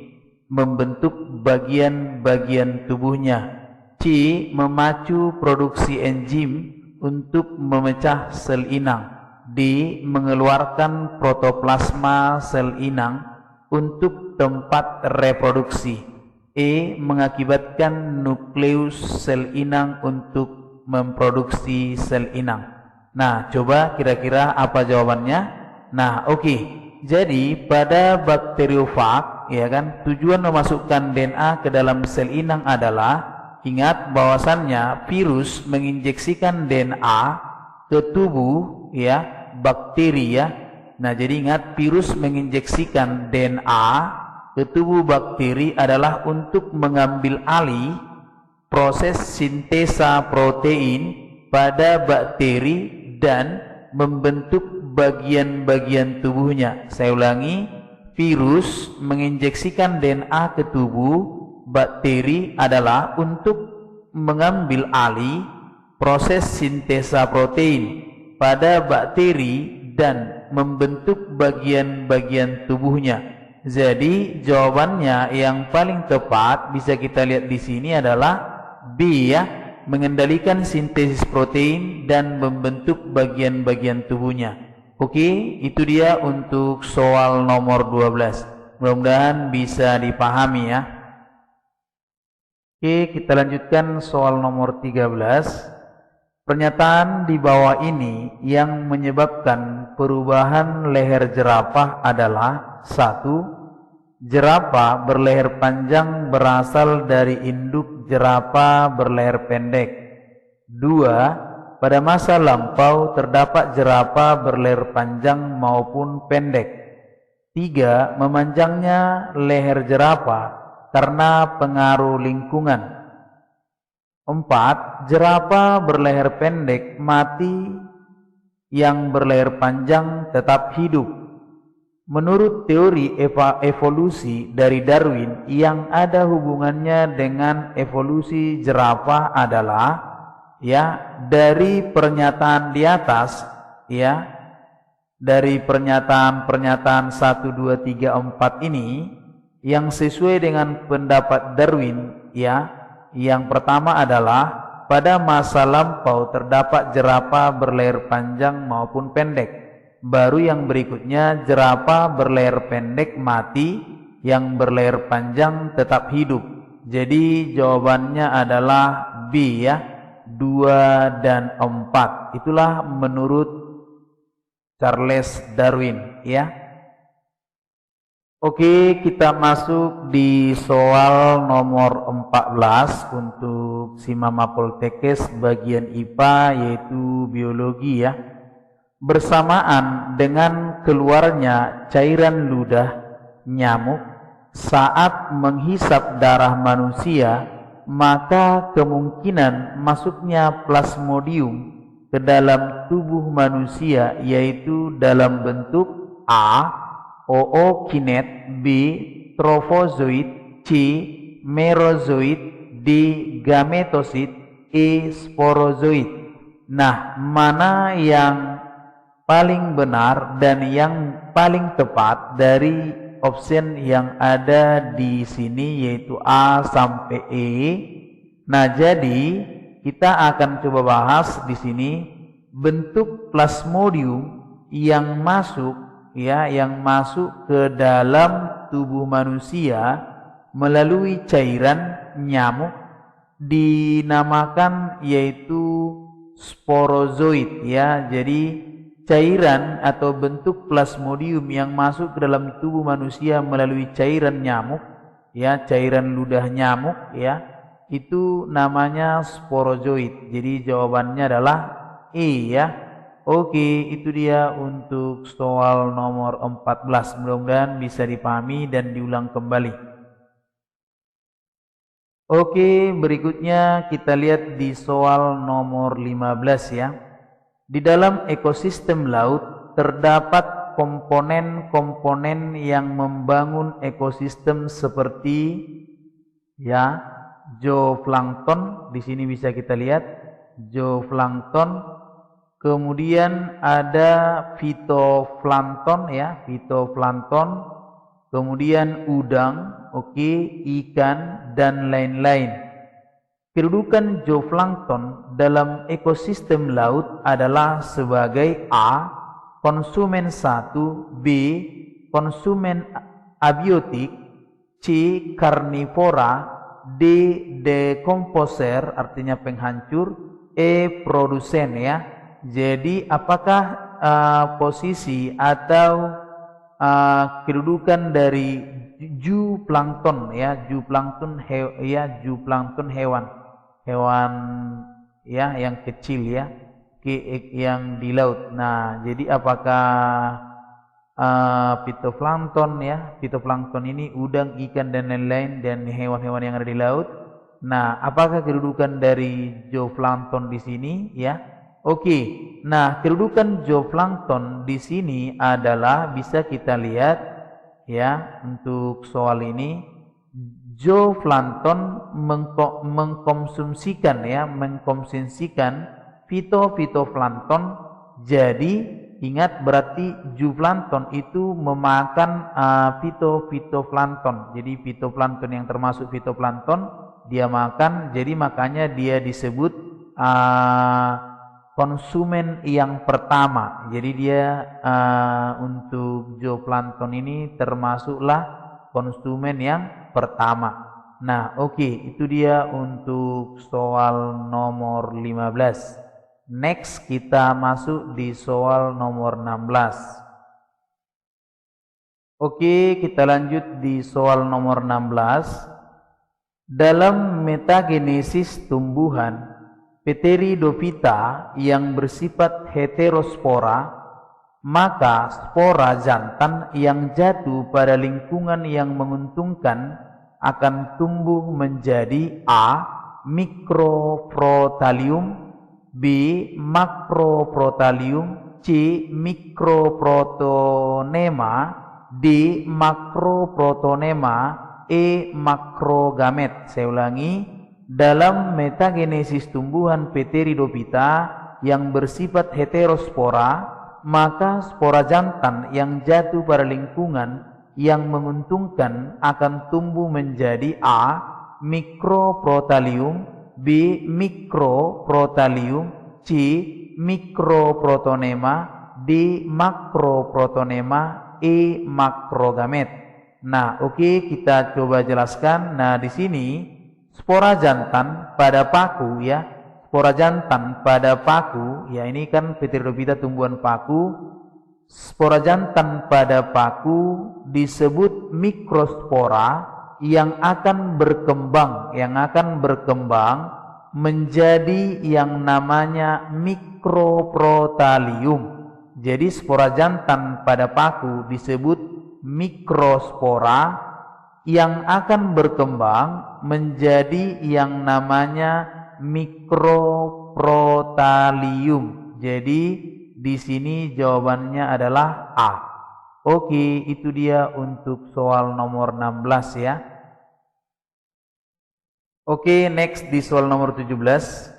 membentuk bagian-bagian tubuhnya, C. Memacu produksi enzim untuk memecah sel inang, D. Mengeluarkan protoplasma sel inang untuk tempat reproduksi, E. Mengakibatkan nukleus sel inang untuk memproduksi sel inang. Nah, coba kira-kira apa jawabannya? Nah, oke. Jadi pada bakteriofag ya kan, tujuan memasukkan DNA ke dalam sel inang adalah, ingat bahwasannya virus menginjeksikan DNA ke tubuh ya bakteri ya. Nah, jadi ingat, virus menginjeksikan DNA ke tubuh bakteri adalah untuk mengambil alih proses sintesa protein pada bakteri dan membentuk bagian-bagian tubuhnya. Saya ulangi, virus menginjeksikan DNA ke tubuh bakteri adalah untuk mengambil alih proses sintesa protein pada bakteri dan membentuk bagian-bagian tubuhnya. Jadi jawabannya yang paling tepat bisa kita lihat di sini adalah B ya, mengendalikan sintesis protein dan membentuk bagian-bagian tubuhnya. Oke, itu dia untuk soal nomor 12. Mudah-mudahan bisa dipahami ya. Oke, kita lanjutkan soal nomor 13. Pernyataan di bawah ini yang menyebabkan perubahan leher jerapah adalah: 1. Jerapah berleher panjang berasal dari induk jerapah berleher pendek. 2. Pada masa lampau terdapat jerapah berleher panjang maupun pendek. 3. Memanjangnya leher jerapah karena pengaruh lingkungan. 4. Jerapah berleher pendek mati, yang berleher panjang tetap hidup. Menurut teori evolusi dari Darwin, yang ada hubungannya dengan evolusi jerapah adalah dari pernyataan di atas dari pernyataan 1, 2, 3, 4 ini yang sesuai dengan pendapat Darwin yang pertama adalah pada masa lampau terdapat jerapah berleher panjang maupun pendek. Baru yang berikutnya jerapah berleher pendek mati, yang berleher panjang tetap hidup. Jadi jawabannya adalah B ya, 2 dan 4. Itulah menurut Charles Darwin ya. Oke, kita masuk di soal nomor 14 untuk Simama Poltekkes bagian IPA, yaitu biologi ya. Bersamaan dengan keluarnya cairan ludah nyamuk saat menghisap darah manusia, maka kemungkinan masuknya plasmodium ke dalam tubuh manusia yaitu dalam bentuk A. ookinet, B. trofozoid, C. merozoid, D. gametosit, E. sporozoid. Nah, mana yang paling benar dan yang paling tepat dari option yang ada di sini yaitu A sampai E? Nah, jadi kita akan coba bahas di sini bentuk plasmodium yang masuk ke dalam tubuh manusia melalui cairan nyamuk dinamakan yaitu sporozoid ya. Jadi cairan atau bentuk plasmodium yang masuk ke dalam tubuh manusia melalui cairan nyamuk ya, cairan ludah nyamuk ya, itu namanya sporozoid. Jadi jawabannya adalah E ya. Oke, itu dia untuk soal nomor 14. Mudah-mudahan bisa dipahami dan diulang kembali. Oke, berikutnya kita lihat di soal nomor 15 ya. Di dalam ekosistem laut terdapat komponen-komponen yang membangun ekosistem seperti ya, zooplankton. Di sini bisa kita lihat zooplankton. Kemudian ada fitoplankton ya, fitoplankton. Kemudian udang, oke, ikan dan lain-lain. Kedudukan zooplankton dalam ekosistem laut adalah sebagai A. konsumen 1, B. konsumen abiotik, C. karnivora, D. dekomposer artinya penghancur, E. produsen ya. Jadi apakah posisi atau kedudukan dari zooplankton ya, zooplankton hewan ya yang kecil ya, yang di laut. Nah, jadi apakah fitoplankton ya, fitoplankton ini udang, ikan dan lain-lain dan hewan-hewan yang ada di laut. Nah, apakah kedudukan dari zooplankton di sini ya? Oke, nah kedudukan zooplankton di sini adalah bisa kita lihat ya untuk soal ini. Zooplankton mengkonsumsikan fitoplankton. Jadi ingat berarti zooplankton itu memakan fitoplankton. Jadi fitoplankton yang termasuk fitoplankton dia makan. Jadi makanya dia disebut konsumen yang pertama. Jadi dia untuk zooplankton ini termasuklah konsumen yang pertama. Nah, oke, itu dia untuk soal nomor 15. Next kita masuk di soal nomor 16. Oke, kita lanjut di soal nomor 16. Dalam metagenesis tumbuhan Pteridophyta yang bersifat heterospora, maka spora jantan yang jatuh pada lingkungan yang menguntungkan akan tumbuh menjadi A. mikroprotalium, B. makroprotalium, C. mikroprotonema, D. makroprotonema, E. makrogamet. Saya ulangi. Dalam metagenesis tumbuhan Pteridophyta yang bersifat heterospora, maka spora jantan yang jatuh pada lingkungan yang menguntungkan akan tumbuh menjadi A. mikroprotalium, B. mikroprotalium, C. mikroprotonema, D. makroprotonema, E. makrogamet. Nah, oke, kita coba jelaskan. Nah, di sini spora jantan pada paku ya, spora jantan pada paku ya, ini kan Pteridophyta tumbuhan paku. Spora jantan pada paku disebut mikrospora yang akan berkembang menjadi yang namanya mikroprotalium. Jadi spora jantan pada paku disebut mikrospora yang akan berkembang menjadi yang namanya mikroprotalium. Jadi di sini jawabannya adalah A. Oke, itu dia untuk soal nomor 16 ya. Oke, next di soal nomor 17.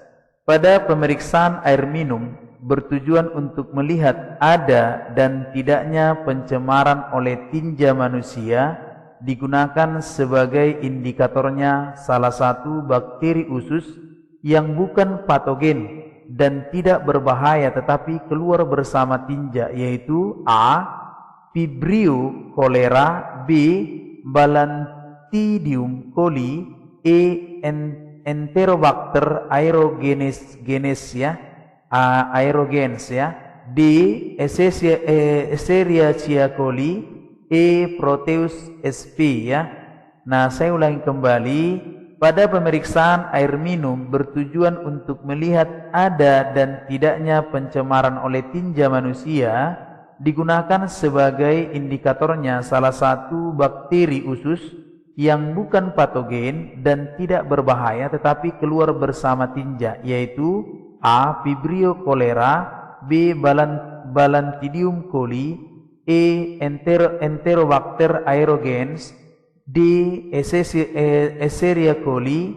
Pada pemeriksaan air minum bertujuan untuk melihat ada dan tidaknya pencemaran oleh tinja manusia, digunakan sebagai indikatornya salah satu bakteri usus yang bukan patogen dan tidak berbahaya tetapi keluar bersama tinja, yaitu A. Vibrio cholera, B. Balantidium coli, E. Enterobacter aerogenes ya, aerogens ya, D. Escherichia coli, E. Proteus sp ya. Nah, saya ulangi kembali. Pada pemeriksaan air minum bertujuan untuk melihat ada dan tidaknya pencemaran oleh tinja manusia, digunakan sebagai indikatornya salah satu bakteri usus yang bukan patogen dan tidak berbahaya tetapi keluar bersama tinja, yaitu A. Vibrio cholera, B. Balantidium coli, E. Enterobacter aerogens, D. Escherichia coli,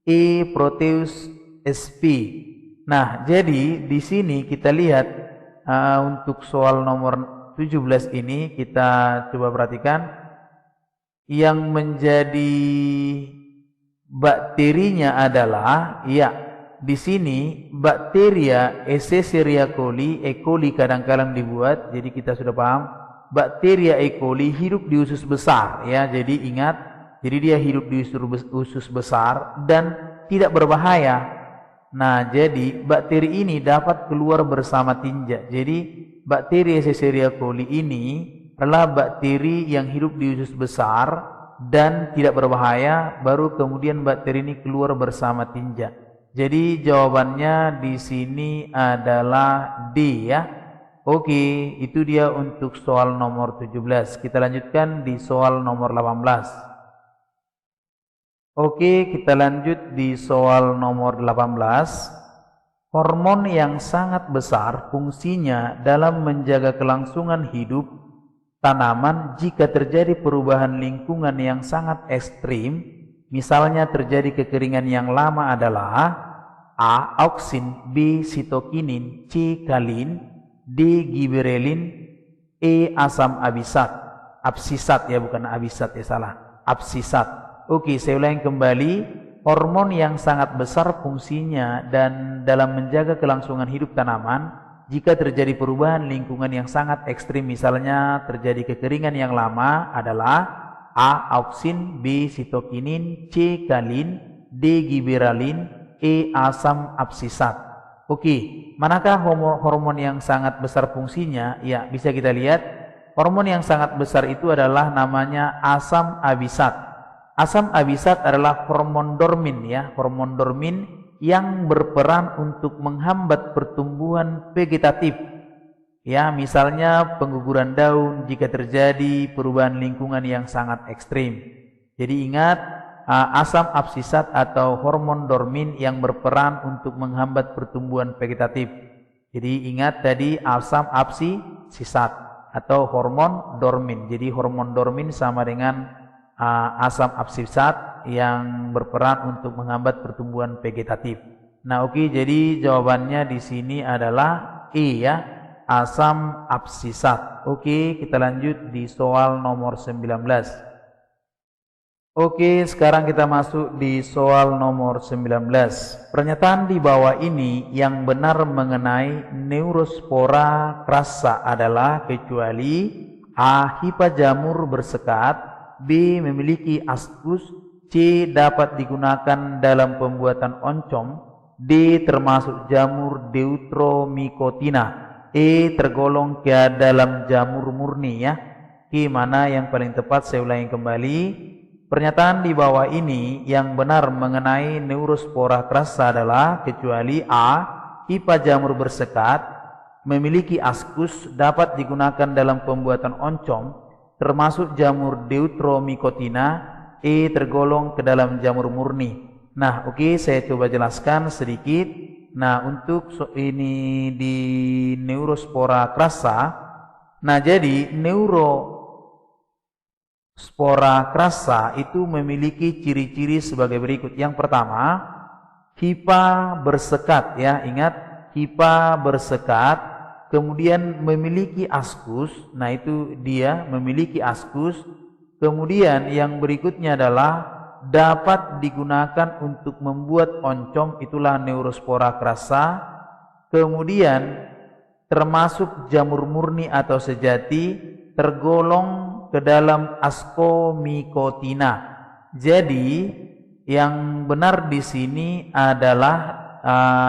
E. Proteus sp. Nah, jadi di sini kita lihat untuk soal nomor 17 ini kita coba perhatikan yang menjadi bakterinya adalah di sini bakteria Escherichia coli, E. coli kadang-kadang dibuat, jadi kita sudah paham bakteria E. coli hidup di usus besar ya. Jadi ingat, jadi dia hidup di usus besar dan tidak berbahaya. Nah, jadi bakteri ini dapat keluar bersama tinja. Jadi bakteri Escherichia coli ini adalah bakteri yang hidup di usus besar dan tidak berbahaya, baru kemudian bakteri ini keluar bersama tinja. Jadi jawabannya di sini adalah D ya. Oke, itu dia untuk soal nomor 17. Kita lanjutkan di soal nomor 18. Oke, kita lanjut di soal nomor 18. Hormon yang sangat besar fungsinya dalam menjaga kelangsungan hidup tanaman jika terjadi perubahan lingkungan yang sangat ekstrim, misalnya terjadi kekeringan yang lama adalah A. Auksin, B. Sitokinin, C. Kalin, D. Giberelin, E. Asam absisat ya, bukan abisat ya, salah, absisat. Oke, saya ulangi kembali. Hormon yang sangat besar fungsinya dan dalam menjaga kelangsungan hidup tanaman jika terjadi perubahan lingkungan yang sangat ekstrim, misalnya terjadi kekeringan yang lama adalah A. Auksin, B. Sitokinin, C. Kalin, D. Giberelin, E. Asam absisat. Oke, manakah hormon yang sangat besar fungsinya? Ya, bisa kita lihat. Hormon yang sangat besar itu adalah namanya asam abisat. Asam abisat adalah hormon dormin ya, hormon dormin yang berperan untuk menghambat pertumbuhan vegetatif. Ya, misalnya pengguguran daun jika terjadi perubahan lingkungan yang sangat ekstrim. Jadi ingat, asam absisat atau hormon dormin yang berperan untuk menghambat pertumbuhan vegetatif. Jadi ingat tadi asam absisat atau hormon dormin. Jadi hormon dormin sama dengan asam absisat yang berperan untuk menghambat pertumbuhan vegetatif. Nah, oke, jadi jawabannya di sini adalah E ya, asam absisat. Oke, kita lanjut di soal nomor 19. Oke, sekarang kita masuk di soal nomor 19. Pernyataan di bawah ini yang benar mengenai Neurospora crassa adalah kecuali A. Hifa jamur bersekat, B. Memiliki askus, C. Dapat digunakan dalam pembuatan oncom, D. Termasuk jamur Deuteromicotina, E. Tergolong ke dalam jamur murni ya. Oke, mana yang paling tepat? Saya ulangi kembali. Pernyataan di bawah ini yang benar mengenai Neurospora crassa adalah kecuali A. Hifa jamur bersekat, memiliki askus, dapat digunakan dalam pembuatan oncom, termasuk jamur Deuteromycotina. E tergolong ke dalam jamur murni. Nah, oke, saya coba jelaskan sedikit. Nah, untuk ini di Neurospora crassa. Nah, jadi Neurospora crassa itu memiliki ciri-ciri sebagai berikut. Yang pertama, hipa bersekat ya, ingat hipa bersekat, kemudian memiliki askus. Nah, itu dia memiliki askus. Kemudian yang berikutnya adalah dapat digunakan untuk membuat oncom, itulah Neurospora crassa. Kemudian termasuk jamur murni atau sejati, tergolong ke dalam Ascomycotina. Jadi yang benar di sini adalah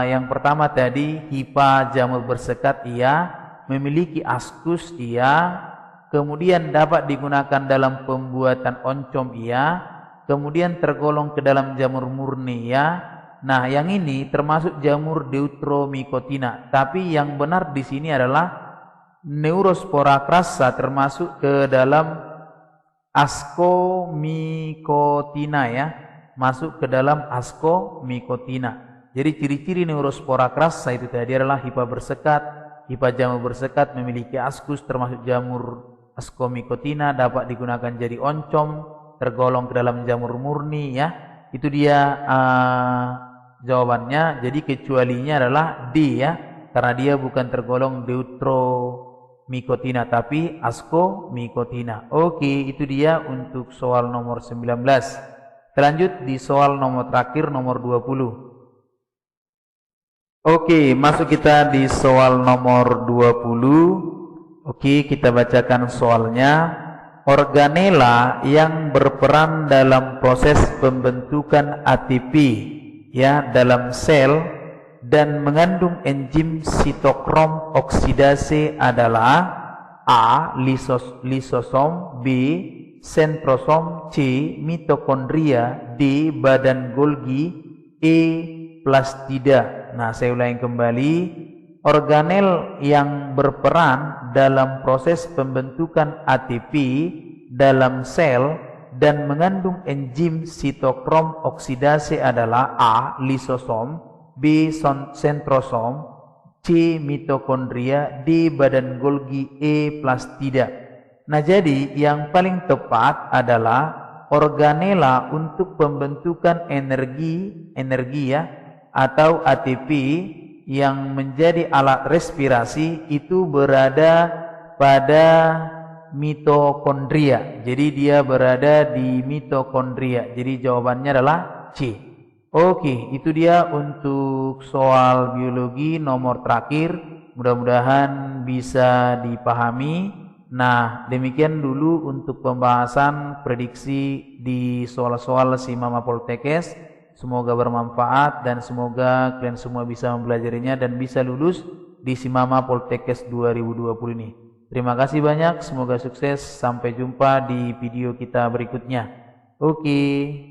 yang pertama tadi, hipa jamur bersekat iya, memiliki askus iya, kemudian dapat digunakan dalam pembuatan oncom iya, kemudian tergolong ke dalam jamur murni ya. Nah, yang ini termasuk jamur Deuteromycotina, tapi yang benar di sini adalah Neurospora crassa termasuk ke dalam Ascomycotina ya, masuk ke dalam Ascomycotina. Jadi ciri-ciri Neurospora crassa itu tadi adalah hipa bersekat, hipa jamur bersekat, memiliki askus, termasuk jamur Ascomycotina, dapat digunakan jadi oncom, tergolong ke dalam jamur murni ya. Itu dia jawabannya. Jadi kecualinya adalah D ya, karena dia bukan tergolong Deuteromycotina tapi Ascomycotina. Oke, itu dia untuk soal nomor 19. Lanjut di soal nomor terakhir, nomor 20. Oke, masuk kita di soal nomor 20. Oke, kita bacakan soalnya. Organela yang berperan dalam proses pembentukan ATP ya dalam sel dan mengandung enzim sitokrom oksidase adalah A. Lisosom, B. Sentrosom, C. Mitokondria, D. Badan Golgi, E. Plastida. Nah, saya ulangi kembali. Organel yang berperan dalam proses pembentukan ATP dalam sel dan mengandung enzim sitokrom oksidase adalah A. Lisosom, B. Sentrosom, C. Mitokondria, D. Badan Golgi, E. Plastida. Nah, jadi yang paling tepat adalah organela untuk pembentukan energi ya atau ATP yang menjadi alat respirasi itu berada pada mitokondria. Jadi dia berada di mitokondria. Jadi jawabannya adalah C. Oke, itu dia untuk soal biologi nomor terakhir. Mudah-mudahan bisa dipahami. Nah, demikian dulu untuk pembahasan prediksi di soal-soal SIMAMA Poltekkes. Semoga bermanfaat dan semoga kalian semua bisa mempelajarinya dan bisa lulus di SIMAMA Poltekkes 2020 ini. Terima kasih banyak, semoga sukses. Sampai jumpa di video kita berikutnya. Oke.